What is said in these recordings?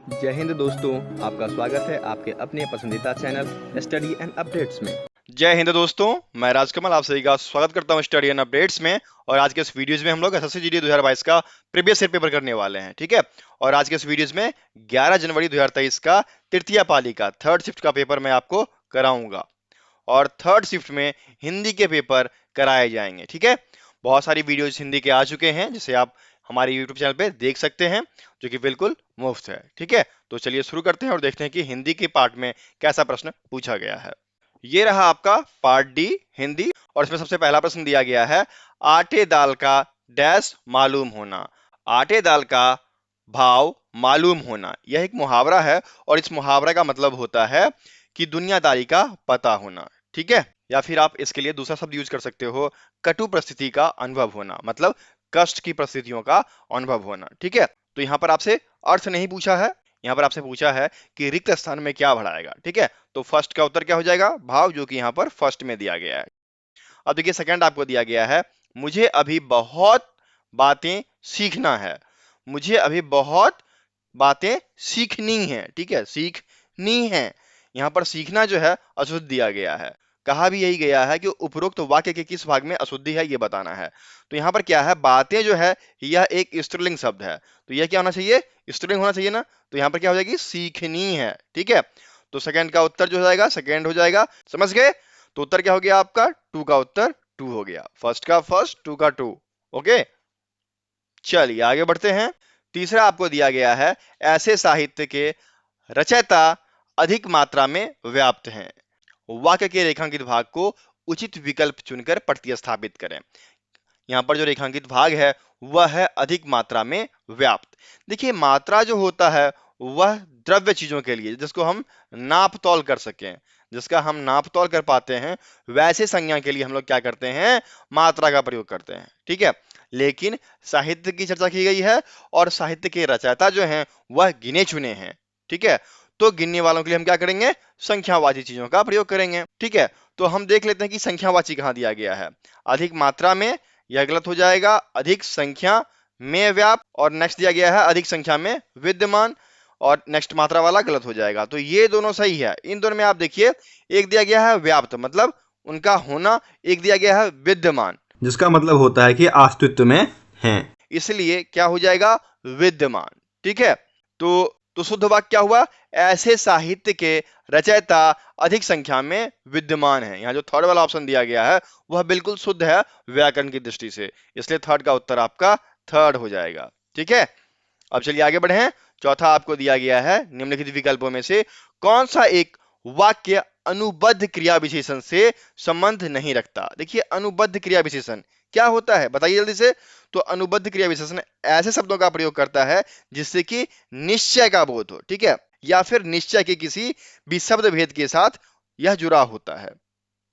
जय हिंद दोस्तों, आपका स्वागत है आपके अपने पसंदीदा चैनल स्टडी एंड अपडेट्स में। जय हिंद दोस्तों, मैं राजकमल आप सभी का स्वागत करता हूं स्टडी एंड अपडेट्स में। और आज के इस वीडियोज में हम लोग एसएससी जीडी 2022 का प्रीवियस ईयर पेपर करने वाले हैं, ठीक है। और आज के इस वीडियोज में 11 जनवरी 2023 का तृतीय पाली का थर्ड शिफ्ट का पेपर मैं आपको कराऊंगा। और थर्ड शिफ्ट में हिंदी के पेपर कराए जाएंगे, ठीक है। बहुत सारी वीडियोज हिंदी के आ चुके हैं जिसे आप हमारे यूट्यूब चैनल पे देख सकते हैं, जो कि बिल्कुल मुफ्त है, ठीक है। तो चलिए शुरू करते हैं और देखते हैं कि हिंदी के पार्ट में कैसा प्रश्न पूछा गया है। ये रहा आपका पार्ट डी हिंदी, और इसमें सबसे पहला प्रश्न दिया गया है, आटे दाल का डैश मालूम होना। आटे दाल का भाव मालूम होना, यह एक मुहावरा है और इस मुहावरा का मतलब होता है कि दुनियादारी का पता होना, ठीक है। या फिर आप इसके लिए दूसरा शब्द यूज कर सकते हो, कटु परिस्थिति का अनुभव होना, मतलब कष्ट की परिस्थितियों का अनुभव होना, ठीक है। तो यहाँ पर आपसे अर्थ नहीं पूछा है, यहाँ पर आपसे पूछा है कि रिक्त स्थान में क्या भराएगा, ठीक है। तो फर्स्ट का उत्तर क्या हो जाएगा, भाव, जो कि यहाँ पर फर्स्ट में दिया गया है। अब देखिए सेकंड आपको दिया गया है, मुझे अभी बहुत बातें सीखना है। मुझे अभी बहुत बातें सीखनी है, ठीक है, सीखनी है। यहाँ पर सीखना जो है अशुद्ध दिया गया है। कहा भी यही गया है कि उपरोक्त वाक्य के किस भाग में अशुद्धि है ये बताना है। तो यहाँ पर क्या है, बातें जो है यह एक स्त्रीलिंग शब्द है, तो यह क्या होना चाहिए, स्त्रीलिंग होना चाहिए ना। तो यहाँ पर क्या हो जाएगी, सीखनी है, ठीक है। तो सेकंड का उत्तर जो हो जाएगा सेकंड हो जाएगा, समझ गए। तो उत्तर क्या हो गया आपका, टू का उत्तर टू हो गया, फर्स्ट का फर्स्ट, टू का टू। ओके, चलिए आगे बढ़ते हैं। तीसरा आपको दिया गया है, ऐसे साहित्य के रचयिता अधिक मात्रा में व्याप्त हैं। वाक्य के रेखांकित भाग को उचित विकल्प चुनकर प्रतिस्थापित करें। यहाँ पर जो रेखांकित भाग है वह है अधिक मात्रा में व्याप्त। देखिए मात्रा जो होता है वह द्रव्य चीजों के लिए, जिसको हम नाप तौल कर सकें, जिसका हम नाप तौल कर पाते हैं, वैसे संज्ञा के लिए हम लोग क्या करते हैं, मात्रा का प्रयोग करते हैं, ठीक है। लेकिन साहित्य की चर्चा की गई है और साहित्य के रचयिता जो हैं वह गिने चुने हैं, ठीक है। तो गिनने वालों के लिए हम क्या करेंगे, संख्यावाची चीजों का प्रयोग करेंगे, ठीक है। तो हम देख लेते हैं कि संख्यावाची कहाँ दिया गया है, अधिक मात्रा में, यह गलत हो जाएगा, अधिक संख्या में व्याप्त, और नेक्स्ट दिया गया है अधिक संख्या में विद्यमान, और नेक्स्ट मात्रा वाला गलत हो जाएगा। तो ये दोनों सही है। इन दोनों में आप देखिए, एक दिया गया है व्याप्त मतलब उनका होना, एक दिया गया है विद्यमान जिसका मतलब होता है कि अस्तित्व में हैं। इसलिए क्या हो जाएगा, विद्यमान, ठीक है। तो शुद्ध वाक्य क्या हुआ, ऐसे साहित्य के रचयिता अधिक संख्या में विद्यमान है। यहाँ जो थर्ड वाला ऑप्शन दिया गया है वह बिल्कुल शुद्ध है व्याकरण की दृष्टि से, इसलिए थर्ड का उत्तर आपका थर्ड हो जाएगा, ठीक है। अब चलिए आगे बढ़े। चौथा आपको दिया गया है, निम्नलिखित विकल्पों में से कौन सा एक वाक्य अनुबद्ध क्रिया विशेषण से संबंध नहीं रखता। देखिए अनुबद्ध क्रिया विशेषण क्या होता है बताइए जल्दी से। तो अनुबद्ध क्रिया विशेषण ऐसे शब्दों का प्रयोग करता है जिससे कि निश्चय का बोध हो, ठीक है, या फिर निश्चय के किसी भी शब्द भेद के साथ यह जुड़ा होता है,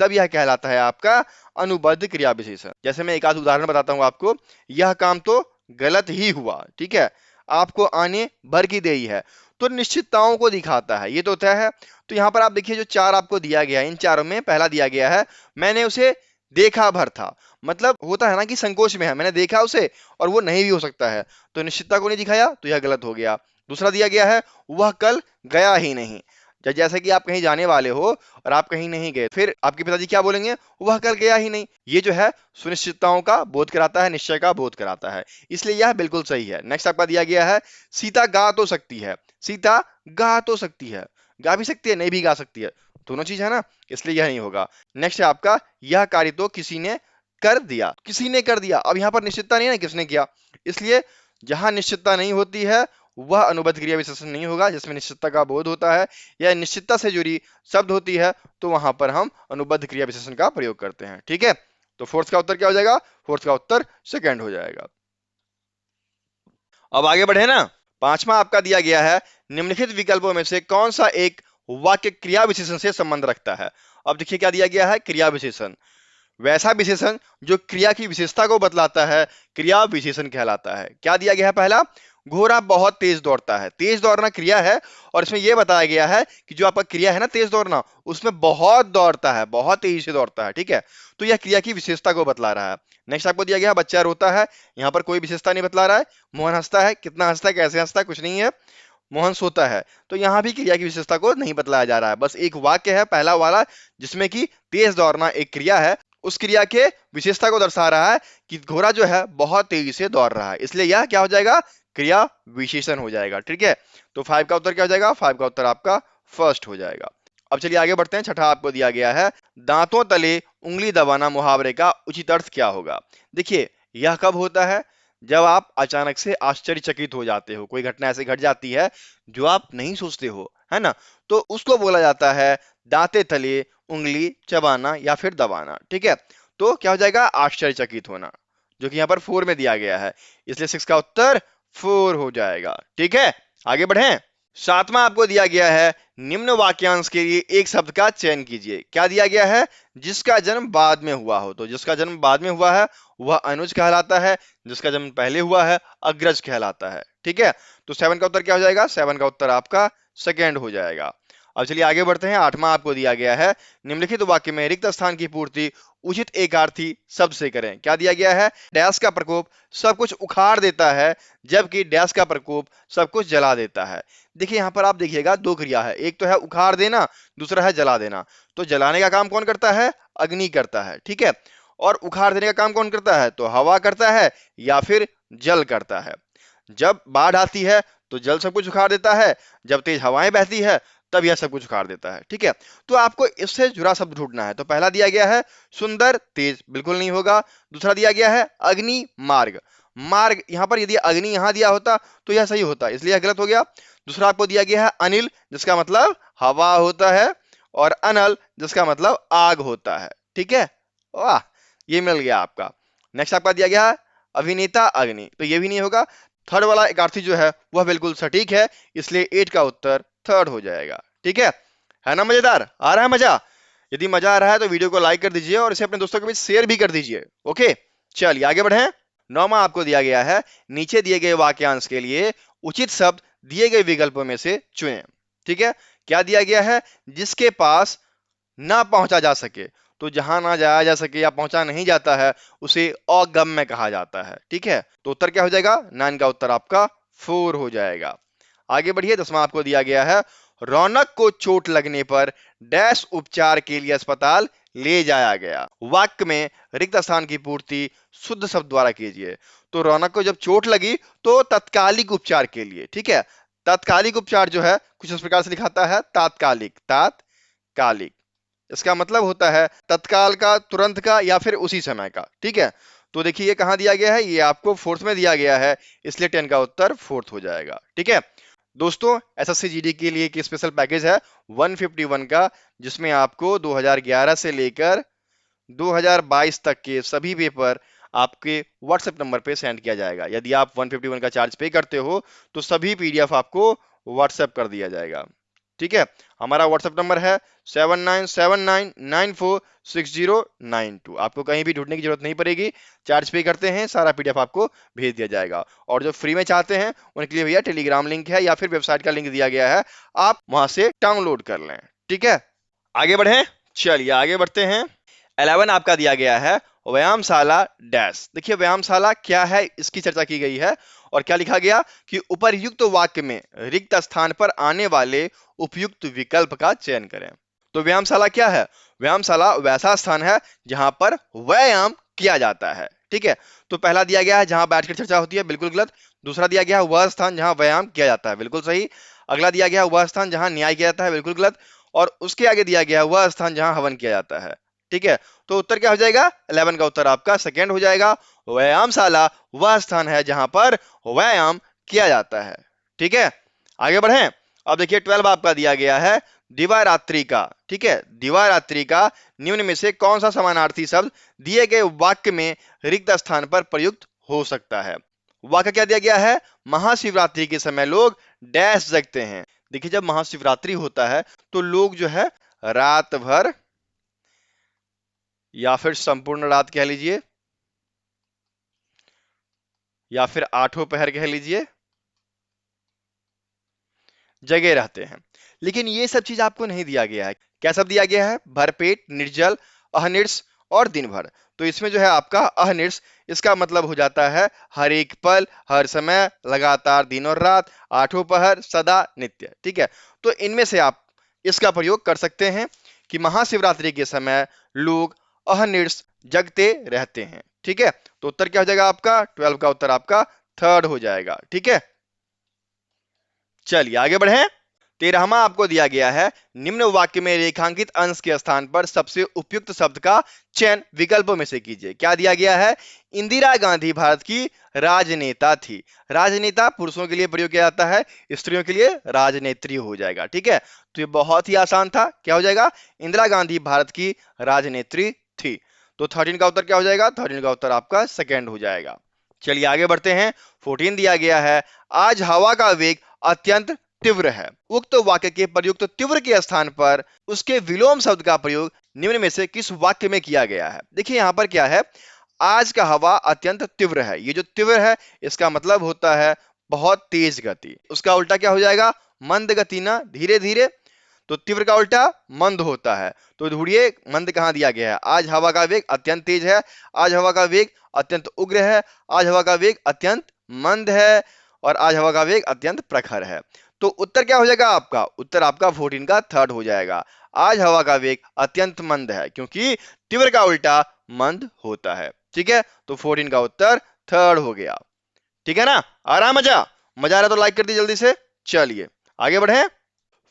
तब यह कहलाता है आपका अनुबद्ध क्रिया विशेषण। जैसे मैं एक आध उदाहरण बताता हूं आपको, यह काम तो गलत ही हुआ, ठीक है, आपको आने भर की देरी है, तो निश्चितताओं को दिखाता है, ये तो तय है। तो यहाँ पर आप देखिए जो चार आपको दिया गया है, इन चारों में पहला दिया गया है, मैंने उसे देखा भर था, मतलब होता है ना कि संकोच में है, मैंने देखा उसे और वो नहीं भी हो सकता है, तो निश्चितता को नहीं दिखाया, तो यह गलत हो गया। दूसरा दिया गया है, वह कल गया ही नहीं, जैसे कि आप कहीं जाने वाले हो और आप कहीं नहीं गए, फिर आपके पिताजी क्या बोलेंगे, वह कल गया ही नहीं। ये जो है सुनिश्चितताओं का बोध कराता है, निश्चय का बोध कराता है, इसलिए यह बिल्कुल सही है। नेक्स्ट आपका दिया गया है, सीता गा तो सकती है। सीता गा तो सकती है, गा भी सकती है नहीं भी गा सकती है, दोनों चीज है ना, इसलिए यह नहीं होगा। नेक्स्ट है आपका, यह कार्य तो किसी ने कर दिया। किसी ने कर दिया, अब यहाँ पर निश्चितता नहीं है ना किसने किया, इसलिए जहां निश्चितता नहीं होती है वह अनुबद्ध क्रिया विशेषण नहीं होगा। जिसमें निश्चितता का बोध होता है या निश्चितता से जुड़ी शब्द होती है तो वहां पर हम अनुबद्ध क्रिया विशेषण का प्रयोग करते हैं, ठीक है। तो फोर्थ का उत्तर क्या हो जाएगा, फोर्थ का उत्तर सेकंड हो जाएगा। अब आगे बढ़े ना। पांचवा आपका दिया गया है, निम्नलिखित विकल्पों में से कौन सा एक वाक्य क्रिया विशेषण से संबंध रखता है। अब देखिए क्या दिया गया है, क्रिया विशेषण, वैसा विशेषण जो क्रिया की विशेषता को बतलाता है क्रिया विशेषण कहलाता है। क्या दिया गया है, पहला, घोड़ा बहुत तेज दौड़ता है। तेज दौड़ना क्रिया है और इसमें यह बताया गया है कि जो आपका क्रिया है ना तेज दौड़ना, उसमें बहुत दौड़ता है, बहुत तेजी से दौड़ता है, ठीक है। तो यह क्रिया की विशेषता को बतला रहा है। नेक्स्ट आपको दिया गया, बच्चा रोता है, यहाँ पर कोई विशेषता नहीं बतला रहा है। मोहन हंसता है, कितना हंसता है, कैसे हंसता है, कुछ नहीं है। मोहन सोता है। तो यहाँ भी क्रिया की विशेषता को नहीं बतलाया जा रहा है, बस एक वाक्य है पहला वाला जिसमें कि तेज दौड़ना एक क्रिया है, उस क्रिया के विशेषता को दर्शा रहा है कि घोड़ा जो है बहुत तेजी से दौड़ रहा है, इसलिए यह क्या हो जाएगा, क्रिया विशेषण हो जाएगा। ठीक है, तो 5 का उत्तर क्या हो जाएगा, 5 का उत्तर आपका फर्स्ट हो जाएगा। अब चलिए आगे बढ़ते हैं, छठा आपको दिया गया है, दांतों तले उंगली दबाना मुहावरे का उचित अर्थ क्या होगा। देखिए, यह कब होता है, जब आप अचानक से आश्चर्यचकित हो जाते हो, कोई घटना ऐसे घट जाती है जो आप नहीं सोचते हो, है ना, तो उसको बोला जाता है दांते तले उंगली चबाना या फिर दबाना। ठीक है, तो क्या हो जाएगा, आश्चर्यचकित होना, जो कि यहाँ पर 4 में दिया गया है, इसलिए 6 का उत्तर 4 हो जाएगा। ठीक है, आगे बढ़ें। सातवां आपको दिया गया है, निम्न वाक्यांश के लिए एक शब्द का चयन कीजिए। क्या दिया गया है, जिसका जन्म बाद में हुआ हो, तो जिसका जन्म बाद में हुआ है वह अनुज कहलाता है, जिसका जन्म पहले हुआ है अग्रज कहलाता है। ठीक है, तो 7 का उत्तर क्या हो जाएगा, 7 का उत्तर आपका सेकेंड हो जाएगा। अब चलिए आगे बढ़ते हैं, आठवां आपको दिया गया है, निम्नलिखित वाक्य में रिक्त स्थान की पूर्ति उचित एकार्थी शब्द से करें। क्या दिया गया है, डैश का प्रकोप सब कुछ उखाड़ देता है, जबकि डैश का प्रकोप सब कुछ जला देता है। देखिए यहाँ पर आप देखिएगा दो क्रिया है, एक तो है उखाड़ देना, दूसरा है जला देना। तो जलाने का काम कौन करता है, अग्नि करता है। ठीक है, और उखाड़ देने का काम कौन करता है, तो हवा करता है या फिर जल करता है। जब बाढ़ आती है तो जल सब कुछ उखाड़ देता है, जब तेज हवाएं बहती है तब यह सब कुछ उखाड़ देता है। ठीक है, तो आपको इससे जुड़ा शब्द ढूंढना है। तो पहला दिया गया है सुंदर, तेज बिल्कुल नहीं होगा। दूसरा दिया गया है अग्नि मार्ग, मार्ग यहाँ पर यदि अग्नि यहाँ दिया होता तो यह सही होता, इसलिए यह गलत हो गया। दूसरा आपको दिया गया है अनिल, जिसका मतलब हवा होता है, और अनल जिसका मतलब आग होता है। ठीक है, वाह, ये मिल गया आपका। नेक्स्ट आपका दिया गया है अभिनेता अग्नि, तो ये भी नहीं होगा। थर्ड वाला एकार्थी जो है वह बिल्कुल सटीक है, इसलिए 8 का उत्तर थर्ड हो जाएगा। ठीक है ना, मजेदार, आ रहा है मजा। यदि मजा आ रहा है तो वीडियो को लाइक कर दीजिए और इसे अपने दोस्तों के बीच शेयर भी कर दीजिए। ओके, चलिए आगे बढ़ें। नौवां आपको दिया गया है, नीचे दिए गए वाक्यांश के लिए उचित शब्द दिए गए विकल्पों में से चुनें। ठीक है, क्या दिया गया है, जिसके पास ना पहुंचा जा सके, तो जहां ना जाया जा सके या पहुंचा नहीं जाता है उसे अगम्य कहा जाता है। ठीक है, तो उत्तर क्या हो जाएगा, 9 का उत्तर आपका 4 हो जाएगा। आगे बढ़िए, 10वां आपको दिया गया है, रौनक को चोट लगने पर डैश उपचार के लिए अस्पताल ले जाया गया। वाक्य में रिक्त स्थान की पूर्ति शुद्ध शब्द द्वारा कीजिए। तो रौनक को जब चोट लगी तो तत्कालिक उपचार के लिए। ठीक है, तात्कालिक उपचार जो है कुछ इस प्रकार से लिखाता है, तात्कालिक, तात्कालिक, इसका मतलब होता है तत्काल का, तुरंत का, या फिर उसी समय का। ठीक है, तो देखिए ये कहां दिया गया है, ये आपको फोर्थ में दिया गया है, इसलिए 10 का उत्तर फोर्थ हो जाएगा। ठीक है दोस्तों, एसएससी जीडी के लिए एक स्पेशल पैकेज है 151 का, जिसमें आपको 2011 से लेकर 2022 तक के सभी पेपर आपके व्हाट्सएप नंबर पे सेंड किया जाएगा। यदि आप 151 का चार्ज पे करते हो तो सभी पीडीएफ आपको व्हाट्सएप कर दिया जाएगा। ठीक है, हमारा व्हाट्सएप नंबर है 7979946092। आपको कहीं भी ढूंढने की जरूरत नहीं पड़ेगी, चार्ज पे करते हैं सारा पीडीएफ आपको भेज दिया जाएगा। और जो फ्री में चाहते हैं उनके लिए भैया टेलीग्राम लिंक है या फिर वेबसाइट का लिंक दिया गया है, आप वहां से डाउनलोड कर लें। ठीक है, आगे बढ़े, चलिए आगे बढ़ते हैं। 11 आपका दिया गया है, व्यायामशाला डैश। देखिए व्यायामशाला क्या है इसकी चर्चा की गई है, और क्या लिखा गया कि उपर्युक्त वाक्य में रिक्त स्थान पर आने वाले उपयुक्त विकल्प का चयन करें। तो व्यायामशाला क्या है, व्यायामशाला वैसा स्थान है जहां पर व्यायाम किया जाता है। ठीक है, तो पहला दिया गया है जहां बैठकर चर्चा होती है, बिल्कुल गलत। दूसरा दिया गया है वह स्थान जहां व्यायाम किया जाता है, बिल्कुल सही। अगला दिया गया है वह स्थान जहां न्याय किया जाता है, बिल्कुल गलत। और उसके आगे दिया गया है वह स्थान जहां हवन किया जाता है। ठीक है, तो उत्तर क्या हो जाएगा, 11 का उत्तर आपका सेकेंड हो जाएगा। व्यायामशाला वह स्थान है जहां पर व्यायाम किया जाता है। ठीक है, आगे बढ़ें। अब देखिए 12 आपका दिया गया है, दिवारात्रि का। ठीक है, दिवारात्रि का निम्न में से कौन सा समानार्थी शब्द दिए गए वाक्य में रिक्त स्थान पर प्रयुक्त हो सकता है। वाक्य क्या दिया गया है, महाशिवरात्रि के समय लोग डैश जगते हैं। देखिए जब महाशिवरात्रि होता है तो लोग जो है रात भर या फिर संपूर्ण रात कह लीजिए, या फिर आठों पहर कह लीजिए, जगे रहते हैं। लेकिन ये सब चीज आपको नहीं दिया गया है। क्या सब दिया गया है, भरपेट, निर्जल, अहनिर्स और दिन भर। तो इसमें जो है आपका अहर्निश, इसका मतलब हो जाता है हर एक पल, हर समय, लगातार, दिन और रात, आठों पहर, सदा, नित्य। ठीक है, तो इनमें से आप इसका प्रयोग कर सकते हैं कि महाशिवरात्रि के समय लोग अहर्निश जगते रहते हैं। ठीक है, तो उत्तर क्या हो जाएगा आपका? 12 का उत्तर आपका थर्ड हो जाएगा। ठीक है, चलिए आगे बढ़े। 13वां आपको दिया गया है, निम्न वाक्य में रेखांकित अंश के स्थान पर सबसे उपयुक्त शब्द का चयन विकल्पों में से कीजिए। क्या दिया गया है? इंदिरा गांधी भारत की राजनेता थी। राजनेता पुरुषों के लिए प्रयोग किया जाता है, स्त्रियों के लिए राजनेत्री हो जाएगा। ठीक है, तो ये बहुत ही आसान था। क्या हो जाएगा? इंदिरा गांधी भारत की राजनेत्री थी। तो 13 का उत्तर क्या हो जाएगा? 13 का उत्तर आपका सेकेंड हो जाएगा। चलिए आगे बढ़ते हैं। 14 दिया गया है, आज हवा का वेग अत्यंत तीव्र है। उक्त वाक्य के प्रयुक्त तीव्र के स्थान पर उसके विलोम शब्द का प्रयोग निम्न में से किस वाक्य में किया गया है? देखिए यहां पर क्या है, आज का हवा अत्यंत तीव्र है। ये जो तीव्र है इसका मतलब होता है बहुत तेज गति। उसका उल्टा क्या हो जाएगा? मंद गति, ना धीरे धीरे। तो तीव्र का उल्टा मंद होता है। तो ढूंढिए मंद कहां दिया गया है? आज हवा का वेग अत्यंत तेज है, आज हवा का वेग अत्यंत उग्र है, आज हवा का वेग अत्यंत मंद है, और आज हवा का वेग अत्यंत प्रखर है। तो उत्तर क्या हो जाएगा आपका? उत्तर आपका 14 का थर्ड हो जाएगा। आज हवा का वेग अत्यंत मंद है, क्योंकि तीव्र का उल्टा मंद होता है। ठीक है, तो 14 का उत्तर थर्ड हो गया। ठीक है ना? आ रहा मजा? मजा आ रहा तो लाइक कर दीजिए जल्दी से। चलिए आगे बढ़े।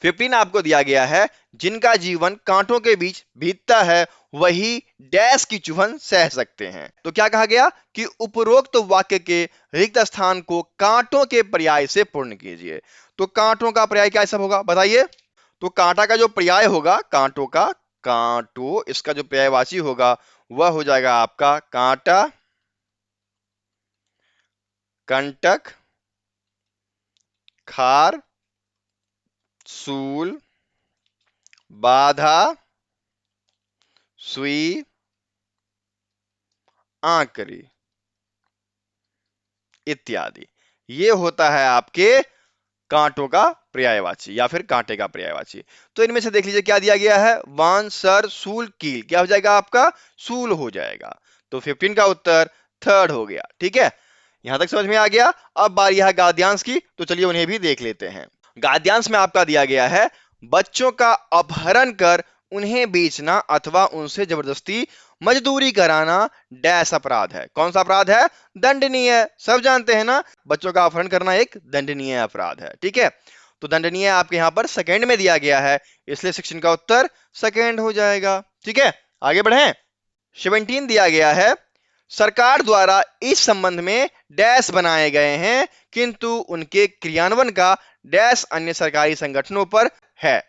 15 आपको दिया गया है, जिनका जीवन कांटों के बीच बीतता है वही डैश की चुभन सह सकते हैं। तो क्या कहा गया कि उपरोक्त वाक्य के रिक्त स्थान को कांटों के पर्याय से पूर्ण कीजिए। तो कांटों का पर्याय क्या सब होगा बताइए? तो कांटा का जो पर्याय होगा कांटों का, कांटो, इसका जो पर्यायवाची होगा वह हो जाएगा आपका कांटा, कंटक, खार, सूल, बाधा, सुई, आंकड़ी इत्यादि। ये होता है आपके कांटों का पर्यायवाची या फिर कांटे का पर्यायवाची। तो इनमें से देख लीजिए क्या दिया गया है, वान, सर, सूल, कील। क्या हो जाएगा आपका? सूल हो जाएगा। तो 15 का उत्तर थर्ड हो गया। ठीक है, यहां तक समझ में आ गया। अब बारी है गाद्यांश की, तो चलिए उन्हें भी देख लेते हैं। गाद्यांश में आपका दिया गया है, बच्चों का अपहरण कर उन्हें बेचना अथवा उनसे जबरदस्ती मजदूरी कराना डैश अपराध है। कौन सा अपराध है? दंडनीय। सब जानते हैं ना, बच्चों का अपहरण करना एक दंडनीय अपराध है। ठीक है, तो दंडनीय आपके यहां पर सेकंड में दिया गया है, इसलिए सेक्शन का उत्तर सेकंड हो जाएगा। ठीक है, आगे बढ़ें। 17 दिया गया है, सरकार द्वारा इस संबंध में डैश बनाए गए हैं, किंतु उनके क्रियान्वयन का डैश अन्य सरकारी संगठनों पर है।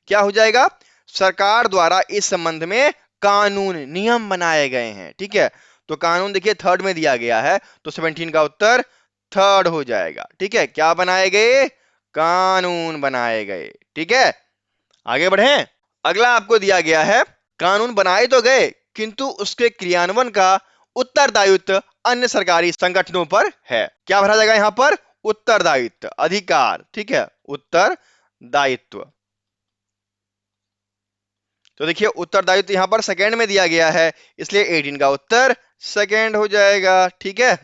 क्या हो जाएगा? सरकार द्वारा इस संबंध में कानून, नियम बनाए गए हैं। ठीक है, तो कानून देखिए थर्ड में दिया गया है, तो 17 का उत्तर थर्ड हो जाएगा। ठीक है, क्या बनाए गए? कानून बनाए गए। ठीक है, आगे बढ़ें। अगला आपको दिया गया है, कानून बनाए तो गए किंतु उसके क्रियान्वयन का उत्तरदायित्व अन्य सरकारी संगठनों पर है। क्या भरा जाएगा यहां पर? उत्तरदायित्व, अधिकार। ठीक है, उत्तरदायित्व। तो देखिए उत्तरदायित्व यहां पर सेकंड में दिया गया है, इसलिए 18 का उत्तर सेकंड हो जाएगा। ठीक है,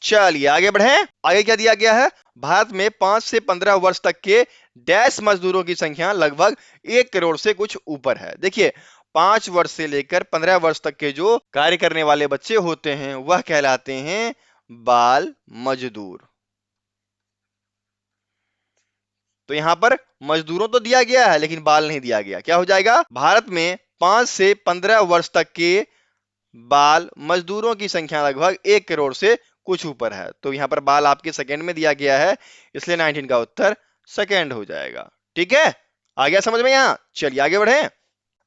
चलिए आगे बढ़े। आगे क्या दिया गया है, भारत में 5 से 15 वर्ष तक के डैश मजदूरों की संख्या लगभग 1 करोड़ से कुछ ऊपर है। देखिए 5 वर्ष से लेकर 15 वर्ष तक के जो कार्य करने वाले बच्चे होते हैं वह कहलाते हैं बाल मजदूर। तो यहां पर मजदूरों तो दिया गया है लेकिन बाल नहीं दिया गया। क्या हो जाएगा? भारत में 5 से 15 वर्ष तक के बाल मजदूरों की संख्या लगभग 1 करोड़ से कुछ ऊपर है। तो यहां पर बाल आपके सेकंड में दिया गया है, इसलिए 19 का उत्तर सेकंड हो जाएगा। ठीक है, आ गया समझ में यहां? चलिए आगे बढ़े।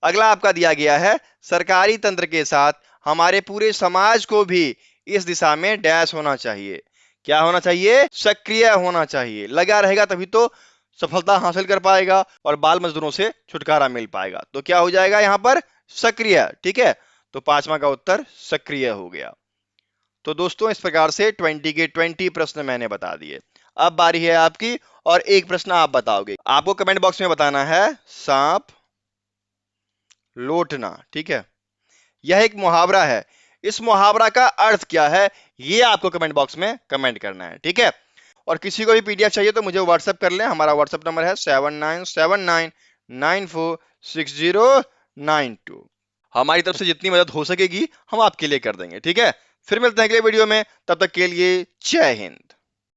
अगला आपका दिया गया है, सरकारी तंत्र के साथ हमारे पूरे समाज को भी इस दिशा में डैश होना चाहिए। क्या होना चाहिए? सक्रिय होना चाहिए। लगा रहेगा तभी तो सफलता हासिल कर पाएगा और बाल मजदूरों से छुटकारा मिल पाएगा। तो क्या हो जाएगा यहां पर? सक्रिय। ठीक है, तो 5वां का उत्तर सक्रिय हो गया। तो दोस्तों इस प्रकार से 20 के 20 प्रश्न मैंने बता दिए। अब बारी है आपकी, और एक प्रश्न आप बताओगे। आपको कमेंट बॉक्स में बताना है सांप लौटना। ठीक है, यह एक मुहावरा है। इस मुहावरा का अर्थ क्या है, ये आपको कमेंट बॉक्स में कमेंट करना है, ठीक है। और किसी को भी पीडीएफ चाहिए तो मुझे व्हाट्सएप कर लें। हमारा व्हाट्सएप नंबर है 7979946092। हमारी तरफ से जितनी मदद हो सकेगी हम आपके लिए कर देंगे, ठीक है। फिर मिलते हैं अगले वीडियो में, तब तक के लिए जय हिंद।